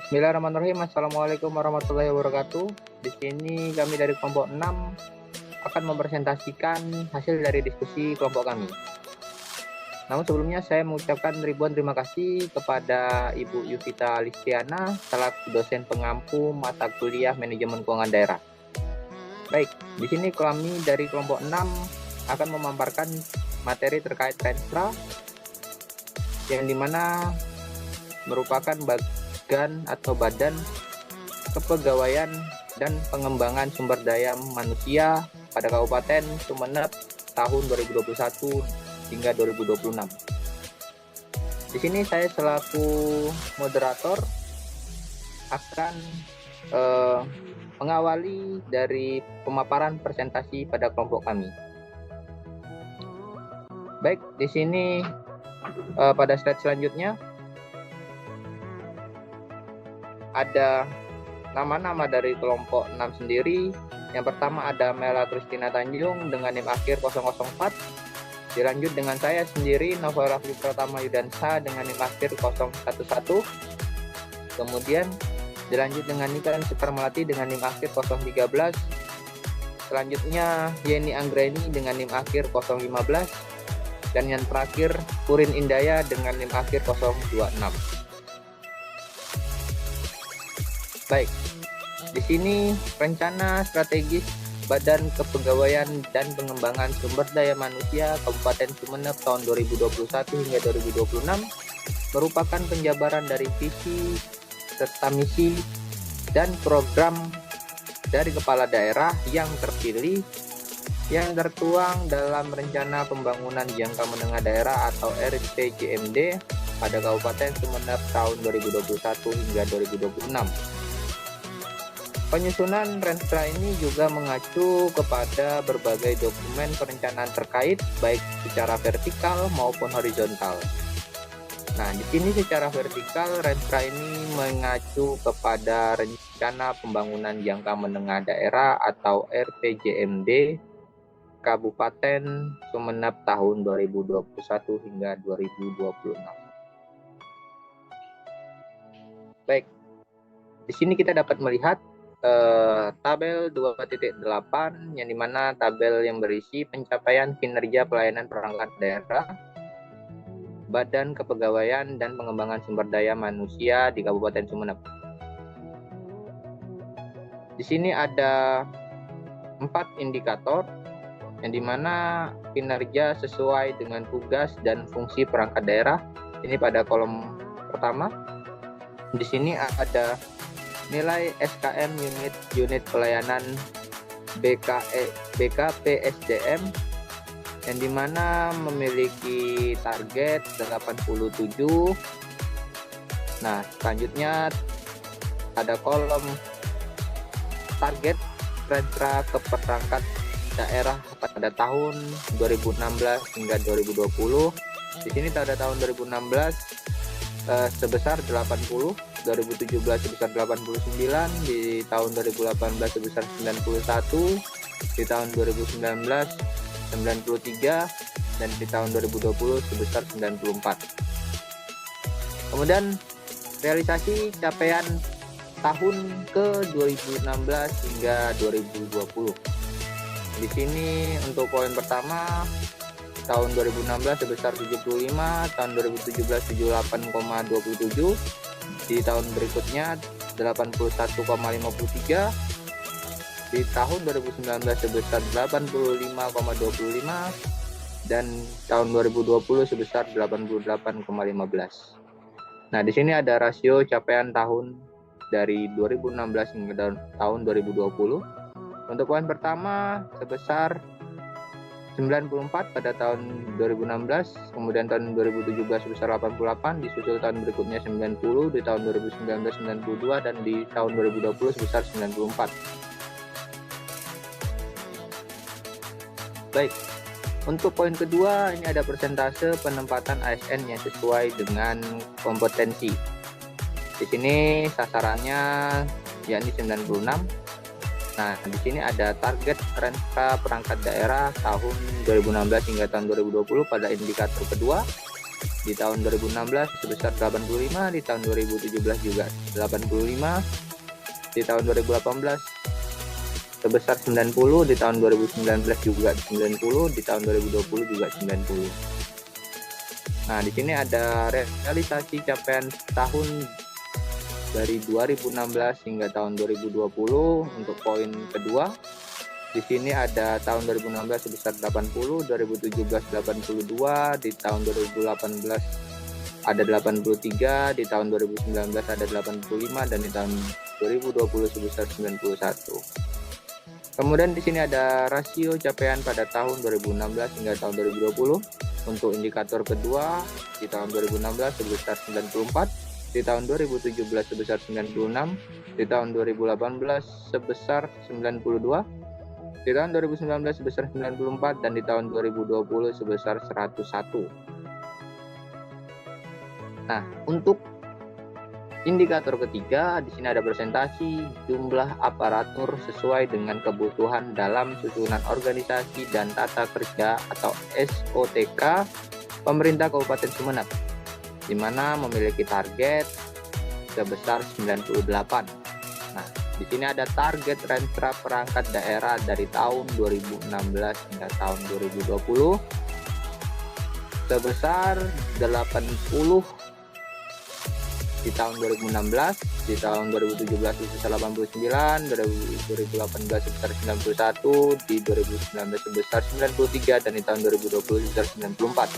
Bismillahirrahmanirrahim. Assalamualaikum warahmatullahi wabarakatuh. Di sini kami dari kelompok 6 akan mempresentasikan hasil dari diskusi kelompok kami. Namun sebelumnya saya mengucapkan ribuan terima kasih kepada Ibu Yuvita Listiana selaku dosen pengampu mata kuliah Manajemen Keuangan Daerah. Baik, di sini kami dari kelompok 6 akan memaparkan materi terkait Renstra yang dimana merupakan bagian atau badan kepegawaian dan pengembangan sumber daya manusia pada Kabupaten Sumeneb tahun 2021 hingga 2026. Di sini saya selaku moderator akan mengawali dari pemaparan presentasi pada kelompok kami. Baik, di sini pada slide selanjutnya ada nama-nama dari kelompok 6 sendiri. Yang pertama ada Mela Kristina Tanjung dengan NIM akhir 004. Dilanjut dengan saya sendiri, Novel Raffi Pratama Yudansa dengan NIM akhir 011. Kemudian dilanjut dengan Nika Sekar Melati dengan NIM akhir 013. Selanjutnya Yeni Anggreni dengan NIM akhir 015. Dan yang terakhir Purin Indaya dengan NIM akhir 026. Baik, di sini rencana strategis Badan Kepegawaian dan Pengembangan Sumber Daya Manusia Kabupaten Sumeneb tahun 2021 hingga 2026 merupakan penjabaran dari visi serta misi dan program dari kepala daerah yang terpilih yang tertuang dalam Rencana Pembangunan Jangka Menengah Daerah atau RPJMD pada Kabupaten Sumeneb tahun 2021 hingga 2026. Penyusunan Renstra ini juga mengacu kepada berbagai dokumen perencanaan terkait baik secara vertikal maupun horizontal. Nah, di sini secara vertikal Renstra ini mengacu kepada Rencana Pembangunan Jangka Menengah Daerah atau RPJMD Kabupaten Sumeneb tahun 2021 hingga 2026. Baik, di sini kita dapat melihat tabel 2.8 yang dimana tabel yang berisi pencapaian kinerja pelayanan perangkat daerah, Badan Kepegawaian dan Pengembangan Sumber Daya Manusia di Kabupaten Sumeneb. Di sini ada 4 indikator yang dimana kinerja sesuai dengan tugas dan fungsi perangkat daerah. Ini pada kolom pertama. Di sini ada nilai SKM unit pelayanan BKPSDM yang dimana memiliki target 87. Nah, selanjutnya ada kolom target Renstra ke perangkat daerah pada tahun 2016 hingga 2020. Di sini pada tahun 2016 sebesar 80, 2017 sebesar 89, di tahun 2018 sebesar 91, di tahun 2019 93, dan di tahun 2020 sebesar 94. Kemudian realisasi capaian tahun ke 2016 hingga 2020. Di sini untuk poin pertama tahun 2016 sebesar 75, tahun 2017 78,27, di tahun berikutnya 81,53, di tahun 2019 sebesar 85,25, dan tahun 2020 sebesar 88,15. Nah, di sini ada rasio capaian tahun dari 2016 hingga tahun 2020. Untuk poin pertama sebesar 94 pada tahun 2016, kemudian tahun 2017 sebesar 88, disusul tahun berikutnya 90, di tahun 2019 92, dan di tahun 2020 sebesar 94. Baik, untuk poin kedua ini ada persentase penempatan ASN yang sesuai dengan kompetensi. Di sini sasarannya yakni 96. Nah, di sini ada target Renstra perangkat daerah tahun 2016 hingga tahun 2020 pada indikator kedua, di tahun 2016 sebesar 85, di tahun 2017 juga 85, di tahun 2018 sebesar 90, di tahun 2019 juga 90, di tahun 2020 juga 90. Nah, di sini ada realisasi capaian tahun dari 2016 hingga tahun 2020 untuk poin kedua. Di sini ada tahun 2016 sebesar 80, 2017 82, di tahun 2018 ada 83, di tahun 2019 ada 85, dan di tahun 2020 sebesar 91. Kemudian di sini ada rasio capaian pada tahun 2016 hingga tahun 2020. Untuk indikator kedua, di tahun 2016 sebesar 94, di tahun 2017 sebesar 96, di tahun 2018 sebesar 92, di tahun 2019 sebesar 94, dan di tahun 2020 sebesar 101. Nah, untuk indikator ketiga, di sini ada presentasi jumlah aparatur sesuai dengan kebutuhan dalam susunan organisasi dan tata kerja atau SOTK pemerintah Kabupaten Sumeneb, di mana memiliki target sebesar 98. Nah, di sini ada target renstra perangkat daerah dari tahun 2016 hingga tahun 2020 sebesar 80 di tahun 2016, di tahun 2017 sebesar 89, 2018 sebesar 91, di 2019 sebesar 93, dan di tahun 2020 sebesar 94.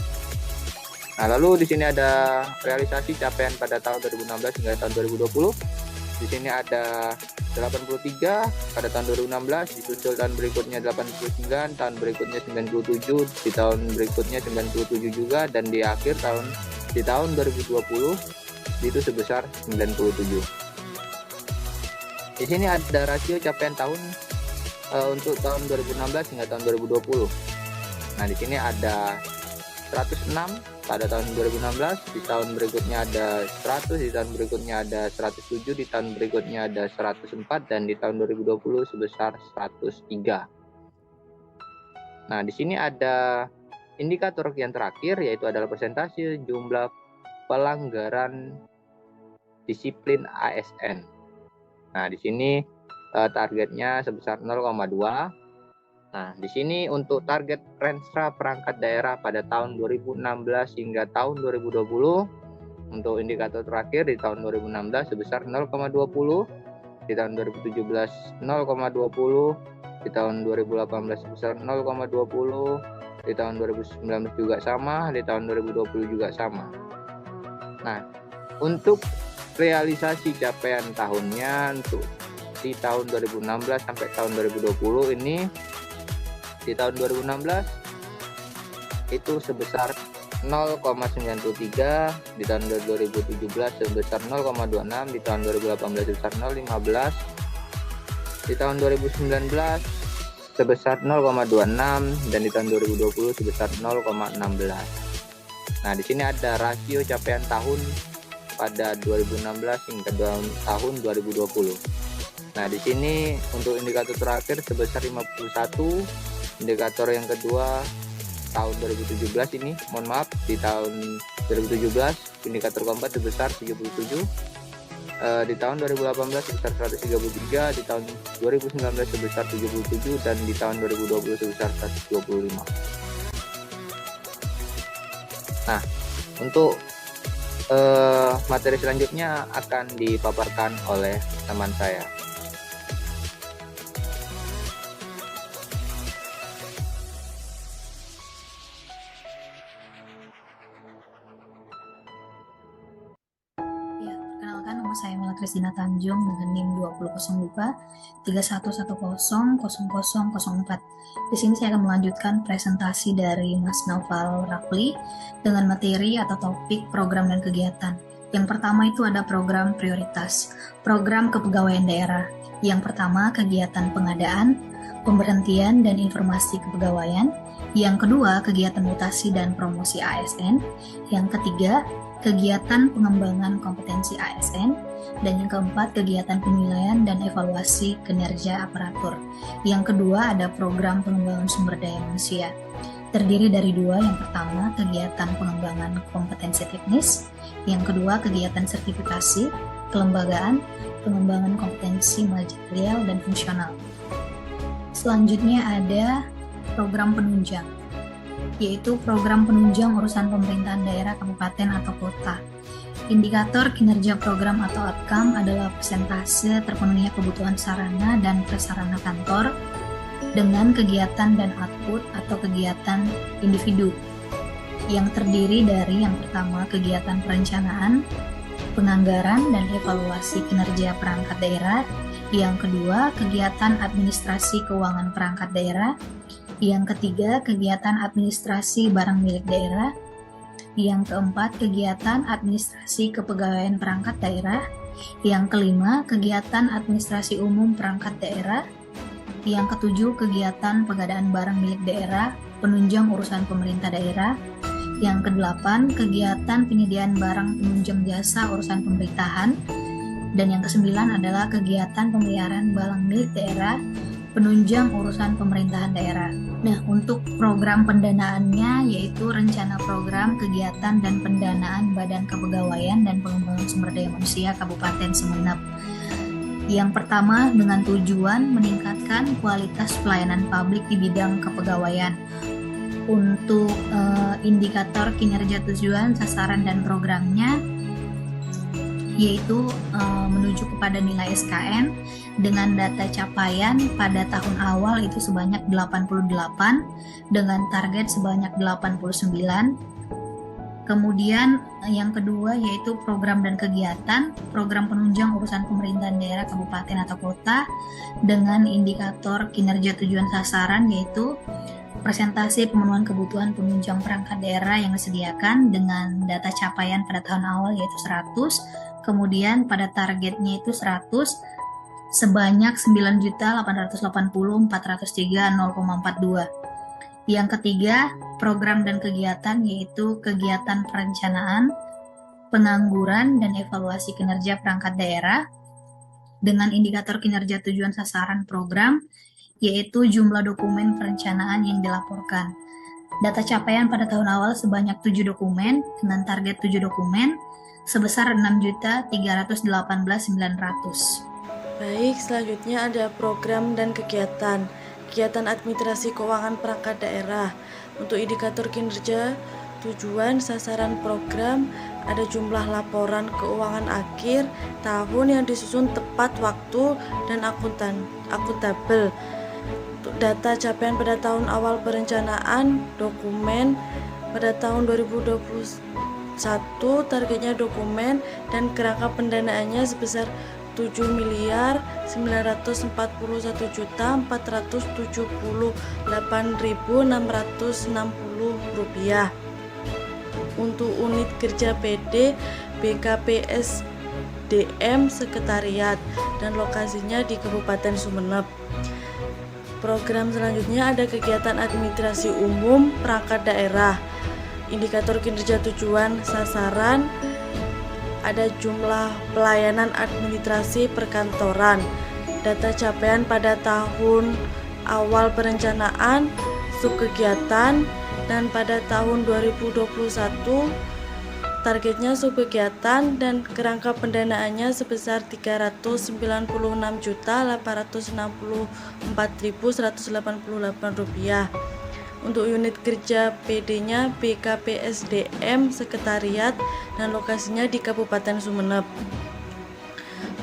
Nah, lalu di sini ada realisasi capaian pada tahun 2016 hingga tahun 2020. Di sini ada 83 pada tahun 2016, disusul tahun berikutnya 89, tahun berikutnya 97, di tahun berikutnya 97 juga, dan di akhir tahun di tahun 2020 itu sebesar 97. Di sini ada rasio capaian tahun untuk tahun 2016 hingga tahun 2020. Nah, di sini ada 106 pada tahun 2016, di tahun berikutnya ada 100, di tahun berikutnya ada 107, di tahun berikutnya ada 104, dan di tahun 2020 sebesar 103. Nah, di sini ada indikator yang terakhir, yaitu adalah persentase jumlah pelanggaran disiplin ASN. Nah, di sini targetnya sebesar 0,2. Nah, di sini untuk target renstra perangkat daerah pada tahun 2016 hingga tahun 2020 untuk indikator terakhir di tahun 2016 sebesar 0,20, di tahun 2017 0,20, di tahun 2018 sebesar 0,20, di tahun 2019 juga sama, di tahun 2020 juga sama. Nah, untuk realisasi capaian tahunnya untuk di tahun 2016 sampai tahun 2020 ini, di tahun 2016 itu sebesar 0,93, di tahun 2017 sebesar 0,26, di tahun 2018 sebesar 0,15, di tahun 2019 sebesar 0,26, dan di tahun 2020 sebesar 0,16. Nah, di sini ada rasio capaian tahun pada 2016 hingga tahun 2020. Nah, di sini untuk indikator terakhir sebesar 51, indikator yang kedua tahun 2017 ini, mohon maaf, di tahun 2017 indikator keempat sebesar 77, di tahun 2018 sebesar 133, di tahun 2019 sebesar 77, dan di tahun 2020 sebesar 125. Nah, untuk materi selanjutnya akan dipaparkan oleh teman saya. Saya Mela Kristina Tanjung dengan NIM 2002 31100004. Di sini saya akan melanjutkan presentasi dari Mas Naufal Rafli dengan materi atau topik program dan kegiatan. Yang pertama itu ada program prioritas, program kepegawaian daerah. Yang pertama kegiatan pengadaan, pemberhentian dan informasi kepegawaian. Yang kedua kegiatan mutasi dan promosi ASN. Yang ketiga kegiatan pengembangan kompetensi ASN, dan yang keempat kegiatan penilaian dan evaluasi kinerja aparatur. Yang kedua ada program pengembangan sumber daya manusia. terdiri dari dua. Yang pertama, kegiatan pengembangan kompetensi teknis. Yang kedua, kegiatan sertifikasi, kelembagaan, pengembangan kompetensi manajerial dan fungsional. Selanjutnya ada program penunjang, yaitu program penunjang urusan pemerintahan daerah, kabupaten, atau kota. Indikator kinerja program atau outcome adalah persentase terpenuhinya kebutuhan sarana dan prasarana kantor dengan kegiatan dan output atau kegiatan individu, yang terdiri dari yang pertama, kegiatan perencanaan, penganggaran, dan evaluasi kinerja perangkat daerah. Yang kedua, kegiatan administrasi keuangan perangkat daerah. Yang ketiga, kegiatan administrasi barang milik daerah. Yang keempat, kegiatan administrasi kepegawaian perangkat daerah. Yang kelima, kegiatan administrasi umum perangkat daerah. Yang ketujuh, kegiatan pengadaan barang milik daerah, penunjang urusan pemerintah daerah. Yang kedelapan, kegiatan penyediaan barang penunjang jasa urusan pemerintahan. Dan yang kesembilan adalah kegiatan pemeliharaan barang milik daerah, penunjang urusan pemerintahan daerah. Nah, untuk program pendanaannya yaitu rencana program kegiatan dan pendanaan Badan Kepegawaian dan Pengembangan Sumber Daya Manusia Kabupaten Sumeneb. Yang pertama, dengan tujuan meningkatkan kualitas pelayanan publik di bidang kepegawaian. Untuk indikator kinerja tujuan, sasaran, dan programnya yaitu menuju kepada nilai SKN dengan data capaian pada tahun awal itu sebanyak 88 dengan target sebanyak 89. Kemudian yang kedua yaitu program dan kegiatan, program penunjang urusan pemerintahan daerah, kabupaten, atau kota dengan indikator kinerja tujuan sasaran yaitu presentasi pemenuhan kebutuhan penunjang perangkat daerah yang disediakan dengan data capaian pada tahun awal yaitu 100, kemudian pada targetnya itu 100 sebanyak 9.880.403.0,42. Yang ketiga, program dan kegiatan yaitu kegiatan perencanaan, pengangguran, dan evaluasi kinerja perangkat daerah dengan indikator kinerja tujuan sasaran program yaitu jumlah dokumen perencanaan yang dilaporkan. Data capaian pada tahun awal sebanyak 7 dokumen dengan target 7 dokumen sebesar 6.318.900. Baik, selanjutnya ada program dan kegiatan. Kegiatan administrasi keuangan perangkat daerah. Untuk indikator kinerja, tujuan, sasaran program, ada jumlah laporan keuangan akhir tahun yang disusun tepat waktu dan akuntabel. Untuk data capaian pada tahun awal perencanaan, dokumen pada tahun 2021 targetnya dokumen dan kerangka pendanaannya sebesar Rp7.941.478.660. Untuk unit kerja PD BKPSDM Sekretariat dan lokasinya di Kabupaten Sumeneb. Program selanjutnya ada kegiatan administrasi umum perangkat daerah. Indikator kinerja tujuan sasaran ada jumlah pelayanan administrasi perkantoran, data capaian pada tahun awal perencanaan, subkegiatan, dan pada tahun 2021 targetnya subkegiatan dan kerangka pendanaannya sebesar Rp396.864.188. Untuk unit kerja PD-nya BKPSDM Sekretariat dan lokasinya di Kabupaten Sumeneb.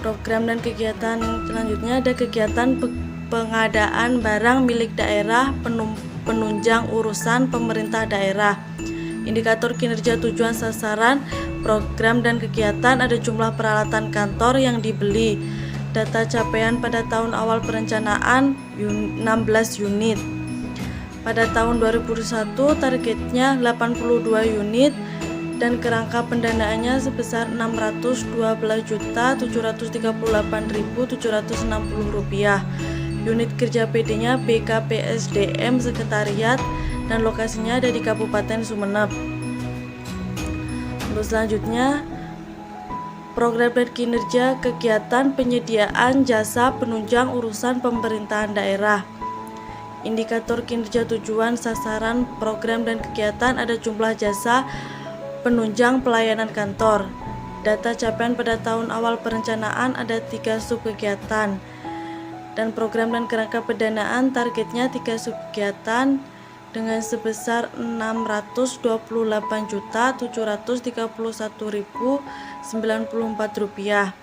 Program dan kegiatan selanjutnya ada kegiatan pengadaan barang milik daerah, penunjang urusan pemerintah daerah. Indikator kinerja tujuan sasaran program dan kegiatan ada jumlah peralatan kantor yang dibeli. Data capaian pada tahun awal perencanaan 16 unit. Pada tahun 2021 targetnya 82 unit dan kerangka pendanaannya sebesar Rp612.738.760. Unit kerja PD-nya BKPSDM Sekretariat dan lokasinya ada di Kabupaten Sumeneb. Untuk selanjutnya, program dan kinerja kegiatan penyediaan jasa penunjang urusan pemerintahan daerah. Indikator kinerja tujuan, sasaran, program, dan kegiatan ada jumlah jasa penunjang pelayanan kantor. Data capaian pada tahun awal perencanaan ada 3 subkegiatan. Dan program dan kerangka pendanaan targetnya 3 subkegiatan dengan sebesar Rp628.731.094.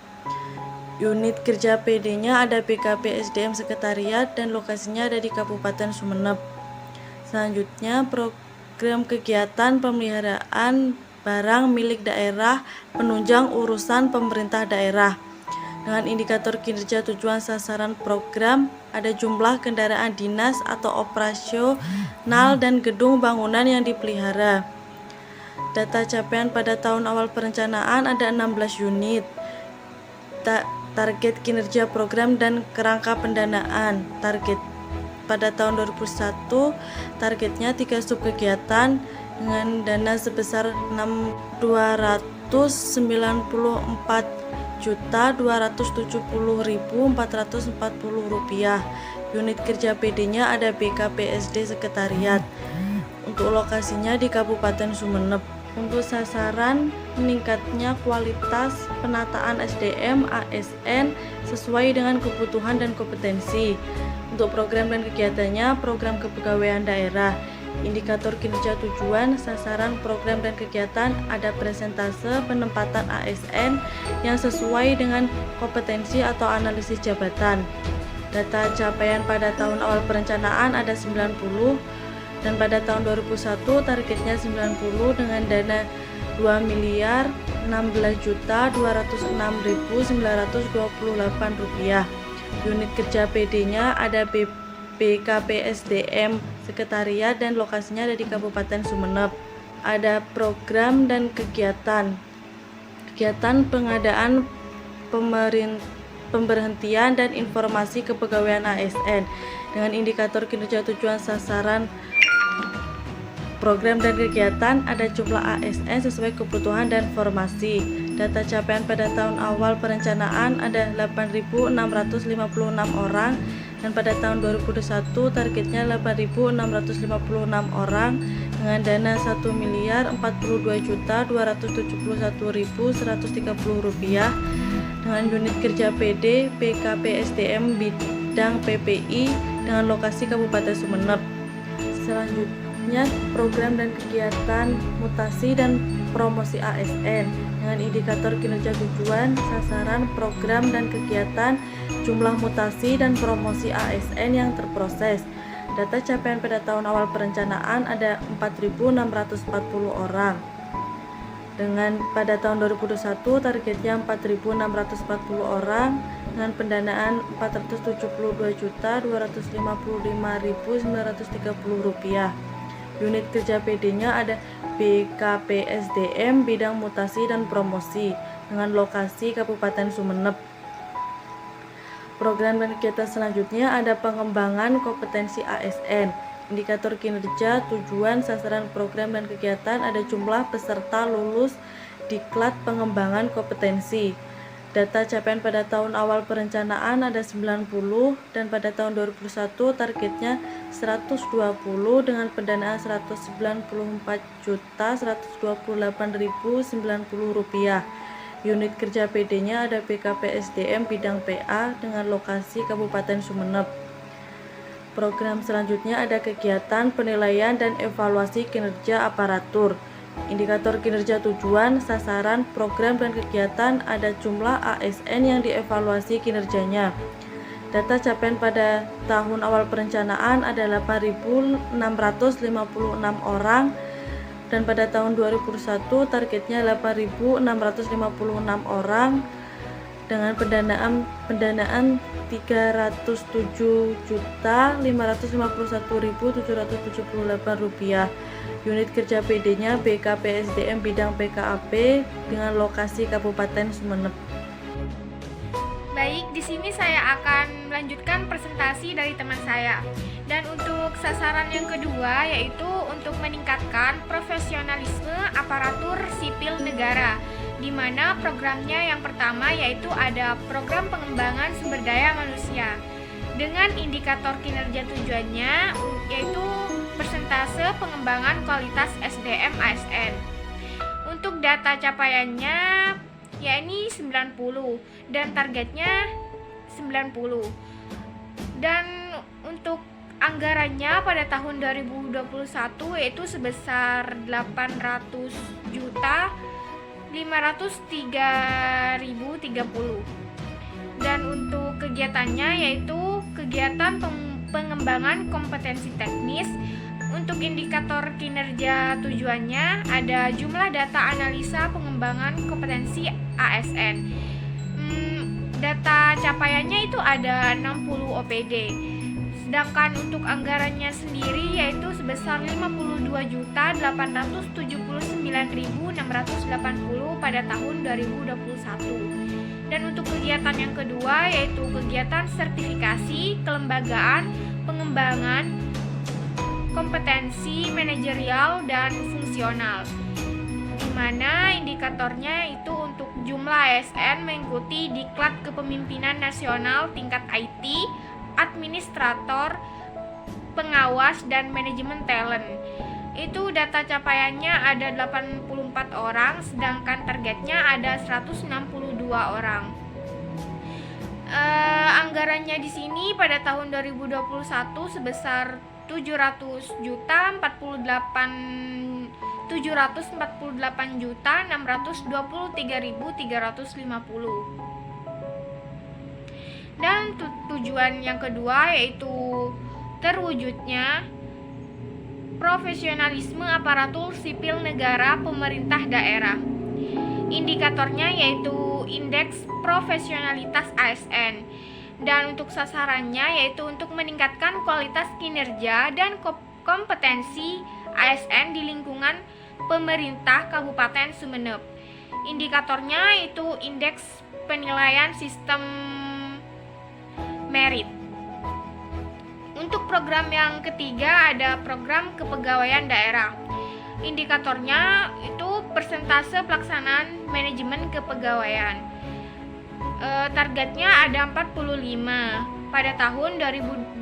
Unit kerja PD-nya ada BKP SDM Sekretariat dan lokasinya ada di Kabupaten Sumeneb. Selanjutnya, program kegiatan pemeliharaan barang milik daerah penunjang urusan pemerintah daerah. Dengan indikator kinerja tujuan sasaran program ada jumlah kendaraan dinas atau operasional dan gedung bangunan yang dipelihara. Data capaian pada tahun awal perencanaan ada 16 unit. Target kinerja program dan kerangka pendanaan. Target pada tahun 2001 targetnya 3 subkegiatan dengan dana sebesar Rp209.270.440. Unit kerja PD-nya ada BKPSD Sekretariat. Untuk lokasinya di Kabupaten Sumeneb. Untuk sasaran meningkatnya kualitas penataan SDM ASN sesuai dengan kebutuhan dan kompetensi. Untuk program dan kegiatannya, program kepegawaian daerah. Indikator kinerja tujuan, sasaran, program, dan kegiatan ada persentase penempatan ASN yang sesuai dengan kompetensi atau analisis jabatan. Data capaian pada tahun awal perencanaan ada 90 dan pada tahun 2001 targetnya 90 dengan dana Rp2.016.206.928. Unit kerja PD-nya ada BKPSDM Sekretariat dan lokasinya ada di Kabupaten Sumeneb. Ada program dan kegiatan. Kegiatan pengadaan pemberhentian dan informasi kepegawaian ASN dengan indikator kinerja tujuan sasaran program dan kegiatan ada jumlah ASN sesuai kebutuhan dan formasi. Data capaian pada tahun awal perencanaan ada 8.656 orang dan pada tahun 2021 targetnya 8.656 orang dengan dana Rp1.271.130.130 dengan unit kerja PD BKPSDM bidang PPI dengan lokasi Kabupaten Sumeneb. Selanjutnya, program dan kegiatan mutasi dan promosi ASN dengan indikator kinerja tujuan, sasaran, program dan kegiatan, jumlah mutasi dan promosi ASN yang terproses. Data capaian pada tahun awal perencanaan ada 4.640 orang. Dengan pada tahun 2021 targetnya 4.640 orang dengan pendanaan Rp472.255.930. Unit kerja PD-nya ada BKPSDM bidang mutasi dan promosi dengan lokasi Kabupaten Sumeneb. Program dan kegiatan selanjutnya ada pengembangan kompetensi ASN. Indikator kinerja, tujuan, sasaran program dan kegiatan ada jumlah peserta lulus diklat pengembangan kompetensi. Data capaian pada tahun awal perencanaan ada 90 dan pada tahun 2021 targetnya 120 dengan pendanaan Rp194.128.090. Unit kerja PD-nya ada BKPSDM bidang PA dengan lokasi Kabupaten Sumeneb. Program selanjutnya ada kegiatan penilaian dan evaluasi kinerja aparatur. Indikator kinerja tujuan, sasaran, program dan kegiatan ada jumlah ASN yang dievaluasi kinerjanya. Data capaian pada tahun awal perencanaan ada 8.656 orang dan pada tahun 2021 targetnya 8.656 orang dengan pendanaan Rp307.551.778. Unit kerja PD-nya BKPSDM bidang PKAP dengan lokasi Kabupaten Sumeneb. Baik, di sini saya akan melanjutkan presentasi dari teman saya. Dan untuk sasaran yang kedua yaitu untuk meningkatkan profesionalisme aparatur sipil negara, di mana programnya yang pertama yaitu ada program pengembangan sumber daya manusia. dengan indikator kinerja tujuannya yaitu persentase pengembangan kualitas SDM ASN. Untuk data capaiannya yakni 90 dan targetnya 90. Dan untuk anggarannya pada tahun 2021 yaitu sebesar 800.503.030. Dan untuk kegiatannya yaitu kegiatan pengembangan kompetensi teknis. Untuk indikator kinerja tujuannya ada jumlah data analisa pengembangan kompetensi ASN. Data capaiannya itu ada 60 OPD. Sedangkan untuk anggarannya sendiri yaitu sebesar 52.879.680 pada tahun 2021. Dan untuk kegiatan yang kedua yaitu kegiatan sertifikasi kelembagaan pengembangan kompetensi manajerial dan fungsional, di mana indikatornya itu untuk jumlah ASN mengikuti diklat kepemimpinan nasional tingkat IT, administrator, pengawas, dan manajemen talent. Itu data capaiannya ada 84 orang, sedangkan targetnya ada 162 orang. Anggarannya di sini pada tahun 2021 sebesar 748.623.350. Dan tujuan yang kedua yaitu terwujudnya profesionalisme aparatur sipil negara pemerintah daerah. Indikatornya yaitu indeks profesionalitas ASN. Dan untuk sasarannya yaitu untuk meningkatkan kualitas kinerja dan kompetensi ASN di lingkungan pemerintah Kabupaten Sumeneb. Indikatornya itu indeks penilaian sistem merit. Untuk program yang ketiga ada program kepegawaian daerah. Indikatornya itu persentase pelaksanaan manajemen kepegawaian. Targetnya ada 45 pada tahun 2022,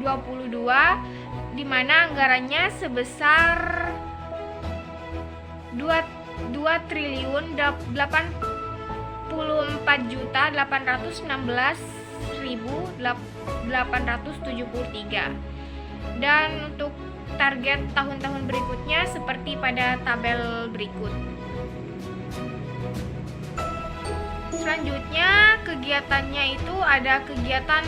di mana anggarannya sebesar 2.816.873. Dan untuk target tahun-tahun berikutnya seperti pada tabel berikut. Selanjutnya kegiatannya itu ada kegiatan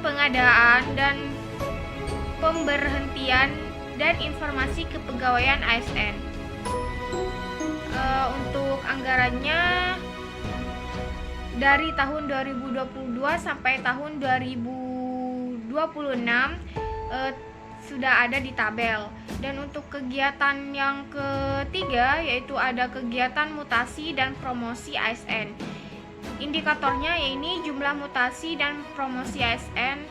pengadaan dan pemberhentian dan informasi kepegawaian ASN. Untuk anggarannya dari tahun 2022 sampai tahun 2026 sudah ada di tabel. Dan untuk kegiatan yang ketiga yaitu ada kegiatan mutasi dan promosi ASN. Indikatornya yaitu jumlah mutasi dan promosi ASN.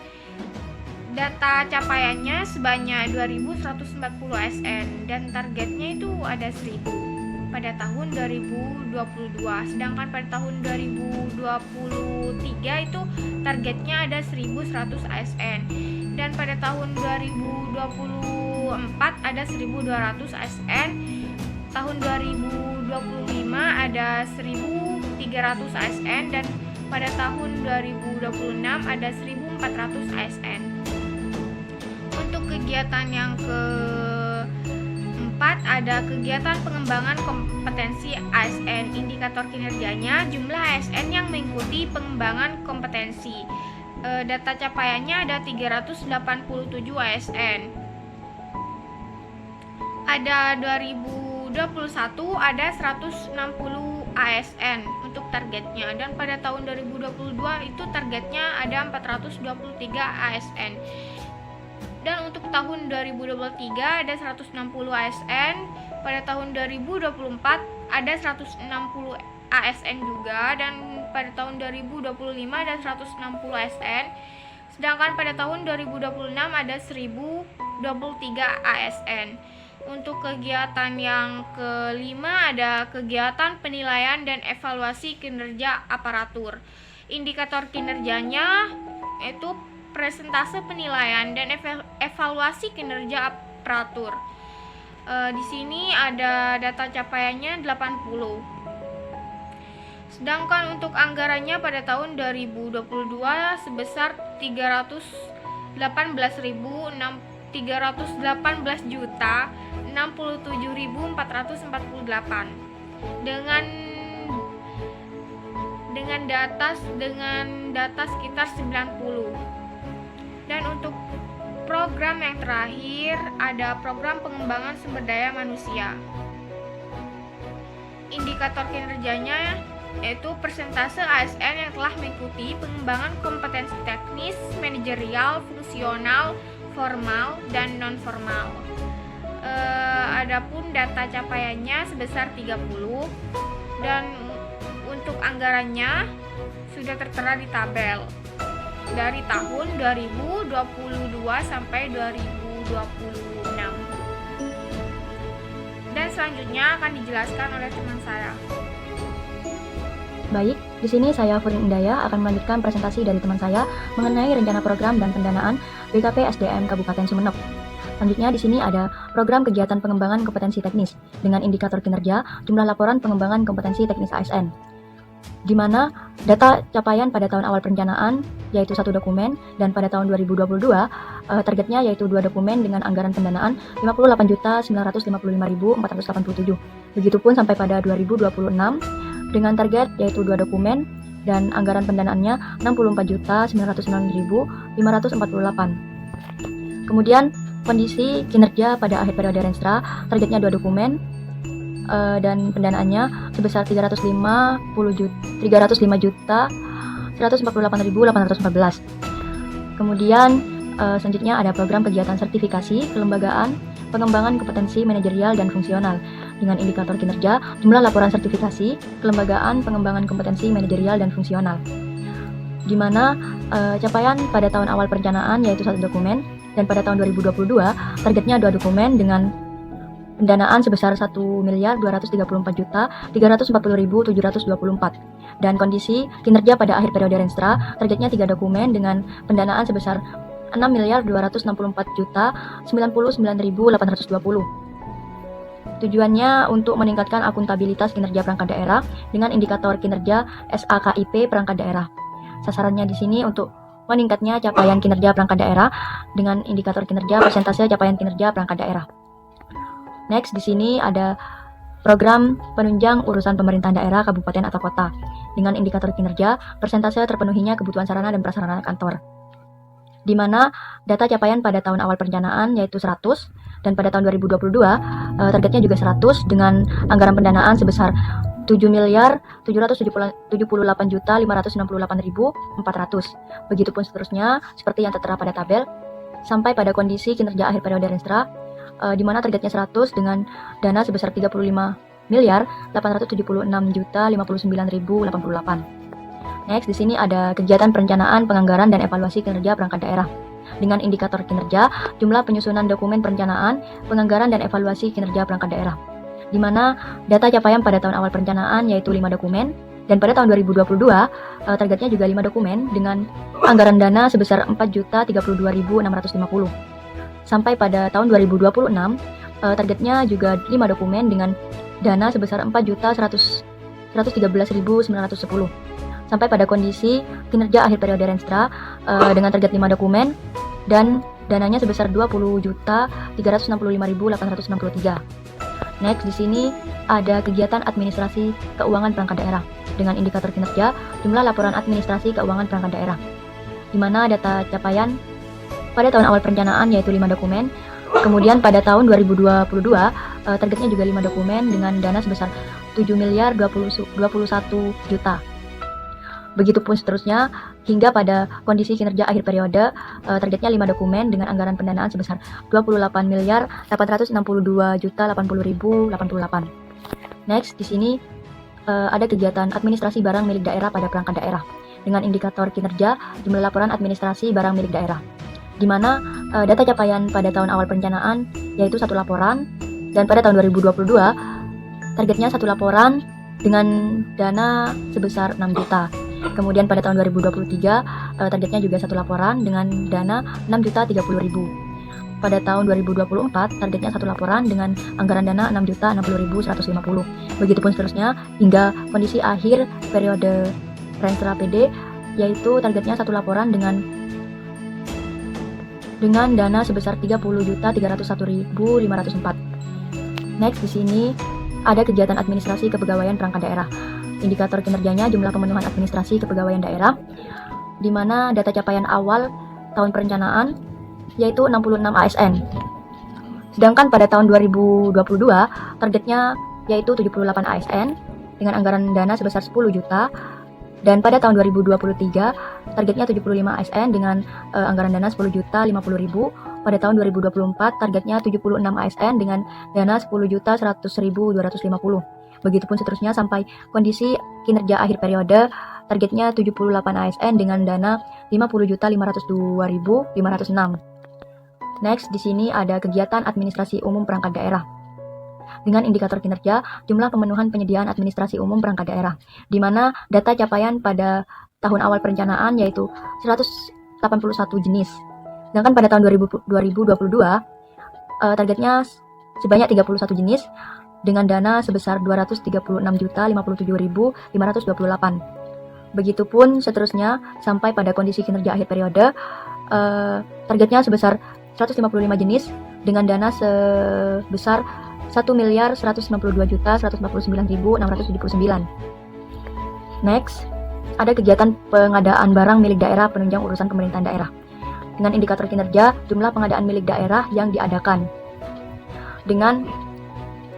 Data capaiannya sebanyak 2.140 ASN dan targetnya itu ada 1.000 pada tahun 2022. Sedangkan pada tahun 2023 itu targetnya ada 1.100 ASN. Dan pada tahun 2024 ada 1.200 ASN. Tahun 2025 ada 1.300 ASN dan pada tahun 2026 ada 1.400 ASN. Untuk kegiatan yang keempat ada kegiatan pengembangan kompetensi ASN. Indikator kinerjanya jumlah ASN yang mengikuti pengembangan kompetensi. Data capaiannya ada 387 ASN. Ada 2021 ada 160 ASN untuk targetnya, dan pada tahun 2022 itu targetnya ada 423 ASN. Dan untuk tahun 2023 ada 160 ASN. Pada tahun 2024 ada 160 ASN juga, dan pada tahun 2025 ada 160 ASN. Sedangkan pada tahun 2026 ada 1023 ASN. Untuk kegiatan yang kelima ada kegiatan penilaian dan evaluasi kinerja aparatur. Indikator kinerjanya itu presentase penilaian dan evaluasi kinerja aparatur. Di sini ada data capaiannya 80. Sedangkan untuk anggarannya pada tahun 2022 sebesar 318.667.448 dengan data sekitar 90. Dan untuk program yang terakhir ada program pengembangan sumber daya manusia. Indikator kinerjanya yaitu persentase ASN yang telah mengikuti pengembangan kompetensi teknis, manajerial, fungsional, formal, dan non-formal. Adapun data capaiannya sebesar 30 dan untuk anggarannya sudah tertera di tabel dari tahun 2022 sampai 2026. Dan selanjutnya akan dijelaskan oleh teman saya. Baik, di sini saya Furin Indaya akan melanjutkan presentasi dari teman saya mengenai rencana program dan pendanaan BKP SDM Kabupaten Sumeneb. Selanjutnya di sini ada program kegiatan pengembangan kompetensi teknis dengan indikator kinerja, jumlah laporan pengembangan kompetensi teknis ASN. Di mana data capaian pada tahun awal perencanaan yaitu 1 dokumen dan pada tahun 2022 targetnya yaitu 2 dokumen dengan anggaran pendanaan 58.955.487. Begitupun sampai pada 2026 dengan target yaitu 2 dokumen dan anggaran pendanaannya 64.548. Kemudian kondisi kinerja pada akhir periode Renstra targetnya 2 dokumen dan pendanaannya sebesar 305.148.814. Kemudian selanjutnya ada program kegiatan sertifikasi kelembagaan pengembangan kompetensi manajerial dan fungsional dengan indikator kinerja, jumlah laporan sertifikasi kelembagaan pengembangan kompetensi manajerial dan fungsional. Di mana capaian pada tahun awal perencanaan yaitu 1 dokumen dan pada tahun 2022 targetnya 2 dokumen dengan pendanaan sebesar 1.234.340.724 dan kondisi kinerja pada akhir periode Renstra targetnya 3 dokumen dengan pendanaan sebesar 6.264.099.820. Tujuannya untuk meningkatkan akuntabilitas kinerja perangkat daerah dengan indikator kinerja SAKIP perangkat daerah. Sasarannya di sini untuk meningkatnya capaian kinerja perangkat daerah dengan indikator kinerja persentase capaian kinerja perangkat daerah. Next, di sini ada program penunjang urusan pemerintahan daerah, kabupaten atau kota dengan indikator kinerja persentase terpenuhinya kebutuhan sarana dan prasarana kantor. Di mana data capaian pada tahun awal perencanaan yaitu 100 dan pada tahun 2022 targetnya juga 100 dengan anggaran pendanaan sebesar 7.778.568.400. Begitupun seterusnya seperti yang tertera pada tabel sampai pada kondisi kinerja akhir periode Renstra di mana targetnya 100 dengan dana sebesar 35.876.059.088. Next, di sini ada kegiatan perencanaan, penganggaran, dan evaluasi kinerja perangkat daerah dengan indikator kinerja, jumlah penyusunan dokumen perencanaan, penganggaran, dan evaluasi kinerja perangkat daerah. Di mana data capaian pada tahun awal perencanaan yaitu 5 dokumen dan pada tahun 2022 targetnya juga 5 dokumen dengan anggaran dana sebesar 4.032.650. Sampai pada tahun 2026 targetnya juga 5 dokumen dengan dana sebesar 4.113.910. Sampai pada kondisi kinerja akhir periode Renstra dengan target 5 dokumen dan dananya sebesar 20.365.863. Next, di sini ada kegiatan administrasi keuangan perangkat daerah dengan indikator kinerja, jumlah laporan administrasi keuangan perangkat daerah. Di mana data capaian pada tahun awal perencanaan yaitu 5 dokumen. Kemudian pada tahun 2022 targetnya juga 5 dokumen dengan dana sebesar 7.021.000.000. Begitupun seterusnya hingga pada kondisi kinerja akhir periode targetnya 5 dokumen dengan anggaran pendanaan sebesar 28.862.080.088. Next, di sini ada kegiatan administrasi barang milik daerah pada perangkat daerah dengan indikator kinerja, jumlah laporan administrasi barang milik daerah. Di mana data capaian pada tahun awal perencanaan yaitu 1 laporan dan pada tahun 2022 targetnya 1 laporan dengan dana sebesar 6 juta. Kemudian pada tahun 2023 targetnya juga 1 laporan dengan dana 6.030.000. Pada tahun 2024 targetnya 1 laporan dengan anggaran dana 6.060.150. Begitupun seterusnya hingga kondisi akhir periode Renstra PD, yaitu targetnya 1 laporan dengan dana sebesar 30.301.504. Next, di sini ada kegiatan administrasi kepegawaian perangkat daerah. Indikator kinerjanya jumlah pemenuhan administrasi kepegawaian daerah, di mana data capaian awal tahun perencanaan yaitu 66 ASN. Sedangkan pada tahun 2022 targetnya yaitu 78 ASN dengan anggaran dana sebesar 10 juta. Dan pada tahun 2023 targetnya 75 ASN dengan anggaran dana 10 juta 50 ribu. Pada tahun 2024 targetnya 76 ASN dengan dana 10 juta 100 ribu 250. Begitupun seterusnya sampai kondisi kinerja akhir periode targetnya 78 ASN dengan dana 50 juta 502 ribu 506. Next, di sini ada kegiatan administrasi umum perangkat daerah. Dengan indikator kinerja, jumlah pemenuhan penyediaan administrasi umum perangkat daerah, di mana data capaian pada tahun awal perencanaan yaitu 181 jenis. Sedangkan pada tahun 2022, targetnya sebanyak 31 jenis dengan dana sebesar 236.057.528. Begitupun seterusnya sampai pada kondisi kinerja akhir periode, targetnya sebesar 155 jenis dengan dana sebesar 1.192.149.679. Next, ada kegiatan pengadaan barang milik daerah penunjang urusan pemerintahan daerah. Dengan indikator kinerja, jumlah pengadaan milik daerah yang diadakan. Dengan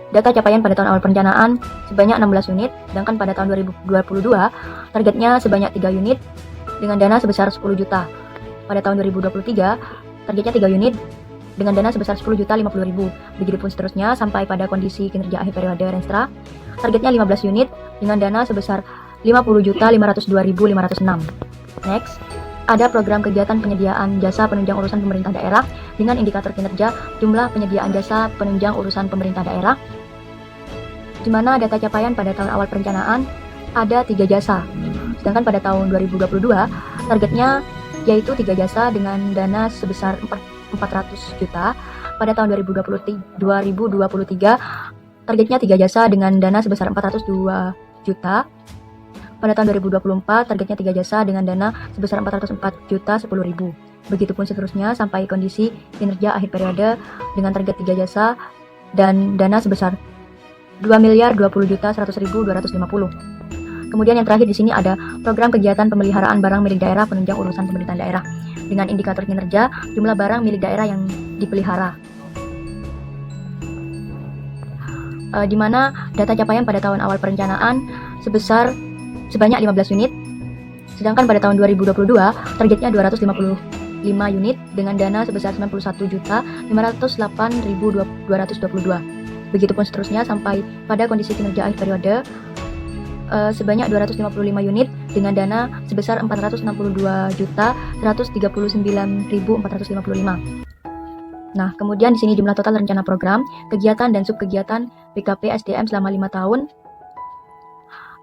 data capaian pada tahun awal perencanaan sebanyak 16 unit, sedangkan pada tahun 2022 targetnya sebanyak 3 unit dengan dana sebesar 10 juta. Pada tahun 2023 targetnya 3 unit dengan dana sebesar 10 juta 50 ribu. Begitupun seterusnya sampai pada kondisi kinerja akhir periode Renstra, targetnya 15 unit dengan dana sebesar 50 juta 502.506. Next, ada program kegiatan penyediaan jasa penunjang urusan pemerintah daerah dengan indikator kinerja jumlah penyediaan jasa penunjang urusan pemerintah daerah, di mana data capaian pada tahun awal perencanaan ada 3 jasa. Sedangkan pada tahun 2022 targetnya yaitu 3 jasa dengan dana sebesar 400 juta. Pada tahun 2023 targetnya 3 jasa dengan dana sebesar 402 juta. Pada tahun 2024 targetnya 3 jasa dengan dana sebesar 404 juta 10 ribu. Begitupun seterusnya sampai kondisi kinerja akhir periode dengan target 3 jasa dan dana sebesar 2.020.100.250. Kemudian yang terakhir di sini ada program kegiatan pemeliharaan barang milik daerah penunjang urusan pemerintahan daerah. Dengan indikator kinerja, jumlah barang milik daerah yang dipelihara. Di mana data capaian pada tahun awal perencanaan sebanyak 15 unit. Sedangkan pada tahun 2022 targetnya 255 unit dengan dana sebesar 91.508.222. Begitupun seterusnya sampai pada kondisi kinerja akhir periode sebanyak 255 unit dengan dana sebesar 462.139.455. Nah, kemudian di sini jumlah total rencana program, kegiatan dan subkegiatan BKP SDM selama 5 tahun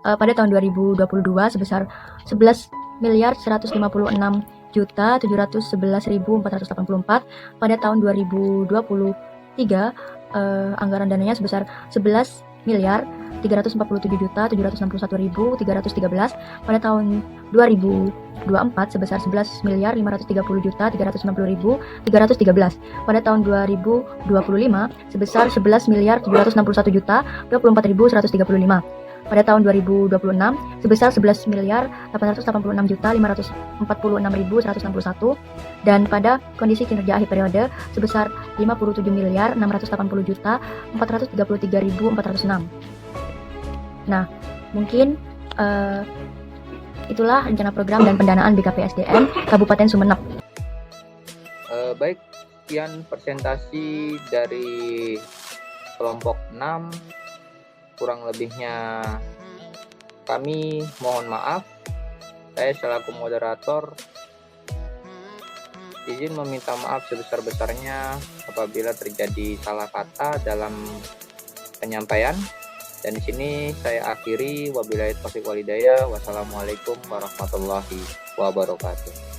pada tahun 2022 sebesar 11.156.711.484. Pada tahun 2023 anggaran dananya sebesar 11.347.761.313. Pada tahun 2024 sebesar 11.530.360.313. Pada tahun 2025 sebesar 11.761.024.135. Pada tahun 2026 sebesar 11.886.546.161 dan pada kondisi kinerja akhir periode sebesar 57.680.433.406. Nah, mungkin itulah rencana program dan pendanaan BKP SDM Kabupaten Sumeneb. Baik, sekian presentasi dari kelompok 6. Kurang lebihnya kami mohon maaf. Saya selaku moderator izin meminta maaf sebesar-besarnya apabila terjadi salah kata dalam penyampaian. Dan di sini saya akhiri, wabillahi taufiq walhidayah. Wassalamualaikum warahmatullahi wabarakatuh.